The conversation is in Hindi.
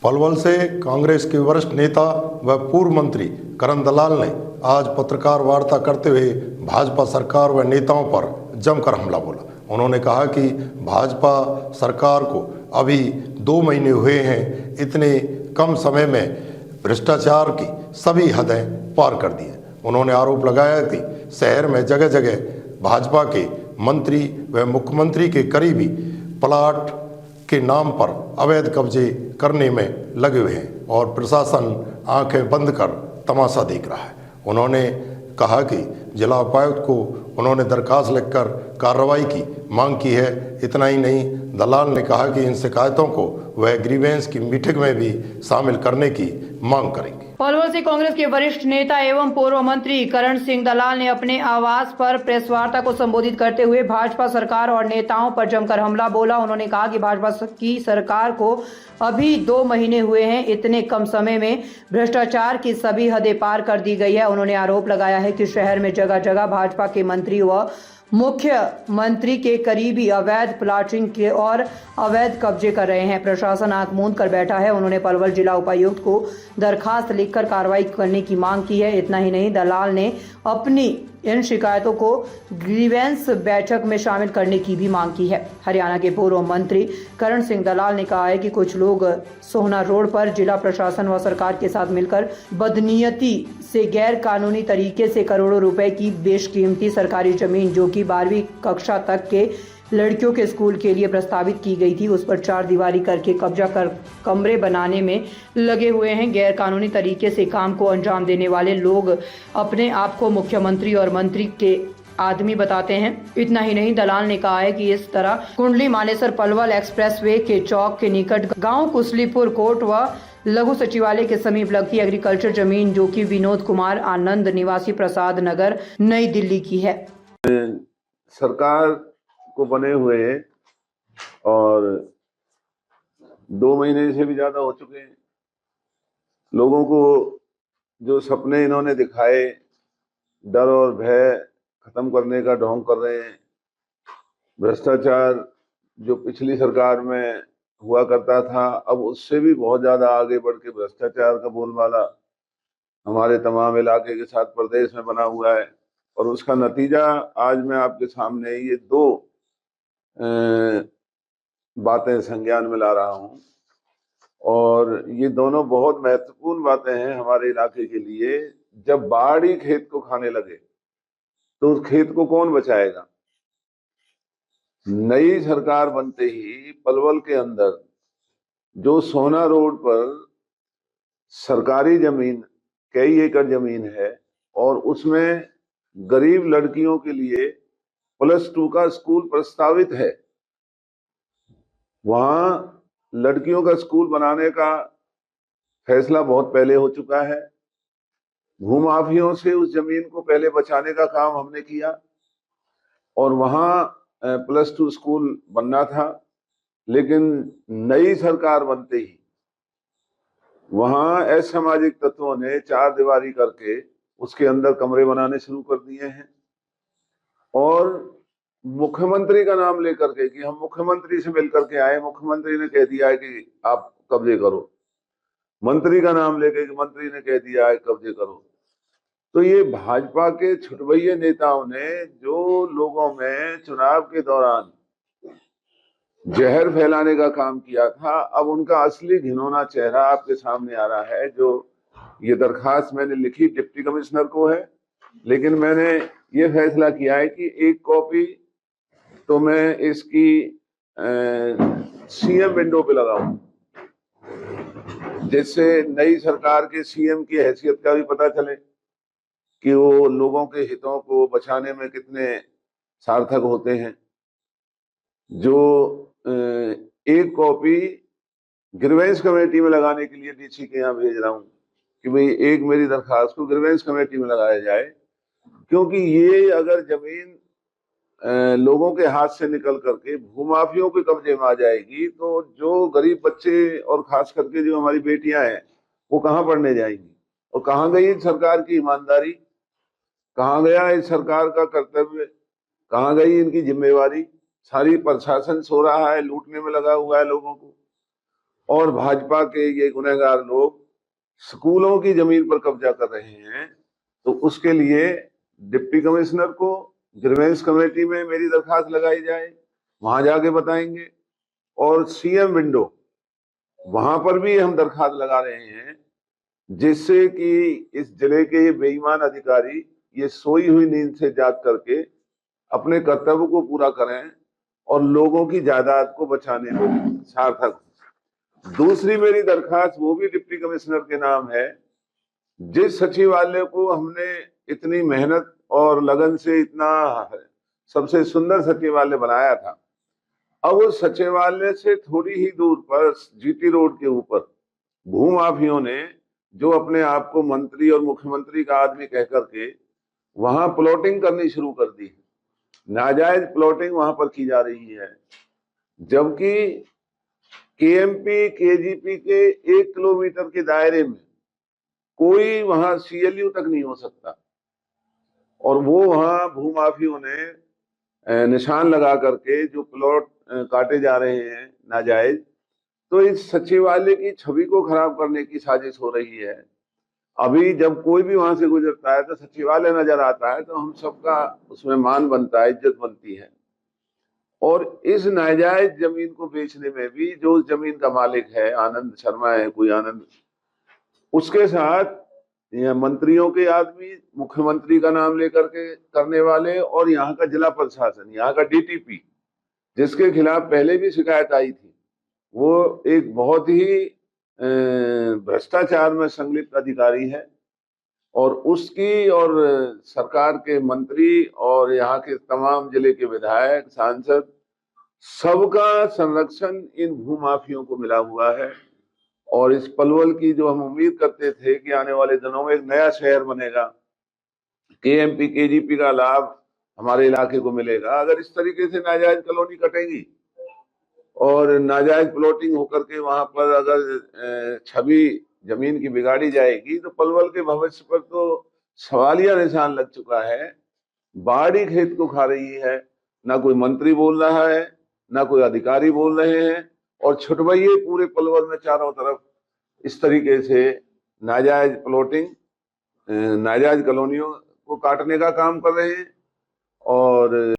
पलवल से कांग्रेस के वरिष्ठ नेता व पूर्व मंत्री करण दलाल ने आज पत्रकार वार्ता करते हुए भाजपा सरकार व नेताओं पर जमकर हमला बोला। उन्होंने कहा कि भाजपा सरकार को अभी 2 महीने हुए हैं, इतने कम समय में भ्रष्टाचार की सभी हदें पार कर दी हैं। उन्होंने आरोप लगाया कि शहर में जगह जगह भाजपा के मंत्री व मुख्यमंत्री के करीबी प्लाट के नाम पर अवैध कब्जे करने में लगे हुए हैं और प्रशासन आंखें बंद कर तमाशा देख रहा है। उन्होंने कहा कि जिला उपायुक्त को उन्होंने दरखास्त लिखकर कार्रवाई की मांग की है। इतना ही नहीं, दलाल ने कहा कि इन शिकायतों को वह ग्रीवेंस की मीटिंग में भी शामिल करने की मांग करेंगे। पलवल से कांग्रेस के वरिष्ठ नेता एवं पूर्व मंत्री करण सिंह दलाल ने अपने आवास पर प्रेस वार्ता को संबोधित करते हुए भाजपा सरकार और नेताओं पर जमकर हमला बोला। उन्होंने कहा कि भाजपा की सरकार को अभी 2 महीने हुए हैं, इतने कम समय में भ्रष्टाचार की सभी हदें पार कर दी गई है। उन्होंने आरोप लगाया है कि शहर में जगह जगह भाजपा के मंत्री व मुख्यमंत्री के करीबी अवैध प्लाटिंग के और अवैध कब्जे कर रहे हैं। प्रशासन आंख मूंद कर बैठा है। उन्होंने पलवल जिला उपायुक्त को दरखास्त लिखकर कार्रवाई करने की मांग की है। इतना ही नहीं, दलाल ने अपनी इन शिकायतों को ग्रीवेंस बैठक में शामिल करने की भी मांग की है। हरियाणा के पूर्व मंत्री करण सिंह दलाल ने कहा है कि कुछ लोग सोहना रोड पर जिला प्रशासन व सरकार के साथ मिलकर बदनीयती से गैर कानूनी तरीके से करोड़ों रुपए की बेशकीमती सरकारी जमीन, जो कि 12वीं कक्षा तक के लड़कियों के स्कूल के लिए प्रस्तावित की गई थी, उस पर 4 दीवारी करके कब्जा कर कमरे बनाने में लगे हुए हैं। गैर कानूनी तरीके से काम को अंजाम देने वाले लोग अपने आप को मुख्यमंत्री और मंत्री के आदमी बताते हैं। इतना ही नहीं, दलाल ने कहा है कि इस तरह कुंडली मानेसर पलवल एक्सप्रेसवे के चौक के निकट गांव कुसलीपुर कोट व लघु सचिवालय के समीप लगती एग्रीकल्चर जमीन, जो कि विनोद कुमार आनंद निवासी प्रसाद नगर नई दिल्ली की है। सरकार को बने हुए और 2 महीने से भी ज्यादा हो चुके हैं। लोगों को जो सपने इन्होंने दिखाए, डर और भय खत्म करने का ढोंग कर रहे हैं। भ्रष्टाचार जो पिछली सरकार में हुआ करता था, अब उससे भी बहुत ज्यादा आगे बढ़ के भ्रष्टाचार का बोलबाला हमारे तमाम इलाके के साथ प्रदेश में बना हुआ है। और उसका नतीजा आज मैं आपके सामने ये 2 बातें संज्ञान में ला रहा हूं, और ये दोनों बहुत महत्वपूर्ण बातें हैं हमारे इलाके के लिए। जब बाढ़ ही खेत को खाने लगे तो उस खेत को कौन बचाएगा? नई सरकार बनते ही पलवल के अंदर जो सोना रोड पर सरकारी जमीन, कई एकड़ जमीन है, और उसमें गरीब लड़कियों के लिए +2 का स्कूल प्रस्तावित है, वहां लड़कियों का स्कूल बनाने का फैसला बहुत पहले हो चुका है। भूमाफियों से उस जमीन को पहले बचाने का काम हमने किया और वहां +2 स्कूल बनना था। लेकिन नई सरकार बनते ही वहां असामाजिक तत्वों ने 4 दीवारी करके उसके अंदर कमरे बनाने शुरू कर दिए हैं, और मुख्यमंत्री का नाम लेकर के कि हम मुख्यमंत्री से मिलकर के आए, मुख्यमंत्री ने कह दिया है कि आप कब्जे करो। मंत्री का नाम लेकर कि मंत्री ने कह दिया है कब्जे करो। तो ये भाजपा के छुटभइये नेताओं ने जो लोगों में चुनाव के दौरान जहर फैलाने का काम किया था, अब उनका असली घिनौना चेहरा आपके सामने आ रहा है। जो ये दरखास्त मैंने लिखी डिप्टी कमिश्नर को है, लेकिन मैंने ये फैसला किया है कि एक कॉपी तो मैं इसकी सीएम विंडो पे लगाऊं, जिससे नई सरकार के सीएम की हैसियत का भी पता चले कि वो लोगों के हितों को बचाने में कितने सार्थक होते हैं। जो एक कॉपी ग्रीवेंस कमेटी में लगाने के लिए डीसी के यहाँ भेज रहा हूं कि भाई एक मेरी दरखास्त को ग्रीवेंस कमेटी में लगाया जाए, क्योंकि ये अगर जमीन लोगों के हाथ से निकल करके भूमाफियों के कब्जे में आ जाएगी तो जो गरीब बच्चे और खास करके जो हमारी बेटियां हैं वो कहाँ पढ़ने जाएंगी? और कहाँ गई सरकार की ईमानदारी, कहाँ गया इस सरकार का कर्तव्य, कहाँ गई इनकी जिम्मेवारी? सारी प्रशासन सो रहा है, लूटने में लगा हुआ है लोगों को। और भाजपा के ये गुनहगार लोग स्कूलों की जमीन पर कब्जा कर रहे हैं, तो उसके लिए डिप्टी कमिश्नर को ग्रीवेंस कमेटी में मेरी दरखास्त लगाई जाए, वहां जाके बताएंगे। और सीएम विंडो, वहां पर भी हम दरखास्त लगा रहे हैं, जिससे कि इस जिले के ये बेईमान अधिकारी ये सोई हुई नींद से जाग करके अपने कर्तव्य को पूरा करें और लोगों की जायदाद को बचाने में सार्थक। दूसरी मेरी दरखास्त वो भी डिप्टी कमिश्नर के नाम है। जिस सचिवालय को हमने इतनी मेहनत और लगन से इतना सबसे सुंदर सचिवालय बनाया था, अब उस सचिवालय से थोड़ी ही दूर पर जीटी रोड के ऊपर भूमाफियों ने, जो अपने आप को मंत्री और मुख्यमंत्री का आदमी कह करके वहां प्लॉटिंग करनी शुरू कर दी। नाजायज प्लॉटिंग वहां पर की जा रही है, जबकि केएमपी केजीपी के 1 किलोमीटर के दायरे में कोई वहां सीएलयू तक नहीं हो सकता, और वो वहां भूमाफियों ने निशान लगा करके जो प्लॉट काटे जा रहे हैं नाजायज, तो इस सचिवालय की छवि को खराब करने की साजिश हो रही है। अभी जब कोई भी वहां से गुजरता है तो सचिवालय नजर आता है, तो हम सबका उसमें मान बनता है, इज्जत बनती है। और इस नाजायज जमीन को बेचने में भी जो उस जमीन का मालिक है, आनंद शर्मा है कोई आनंद, उसके साथ मंत्रियों के आदमी, मुख्यमंत्री का नाम लेकर के करने वाले, और यहाँ का जिला प्रशासन, यहाँ का डीटीपी, जिसके खिलाफ पहले भी शिकायत आई थी, वो एक बहुत ही भ्रष्टाचार में संलिप्त अधिकारी है। और उसकी और सरकार के मंत्री और यहाँ के तमाम जिले के विधायक, सांसद, सबका संरक्षण इन भूमाफियों को मिला हुआ है। और इस पलवल की जो हम उम्मीद करते थे कि आने वाले दिनों में एक नया शहर बनेगा, केएमपी केजीपी का लाभ हमारे इलाके को मिलेगा, अगर इस तरीके से नाजायज कॉलोनी कटेगी और नाजायज प्लॉटिंग होकर के वहां पर अगर छवि जमीन की बिगाड़ी जाएगी, तो पलवल के भविष्य पर तो सवालिया निशान लग चुका है। बाड़ी खेत को खा रही है, ना कोई मंत्री बोल रहा है, ना कोई अधिकारी बोल रहे हैं, और छुटवैये पूरे पलवल में चारों तरफ इस तरीके से नाजायज प्लॉटिंग, नाजायज कॉलोनियों को काटने का काम कर रहे हैं। और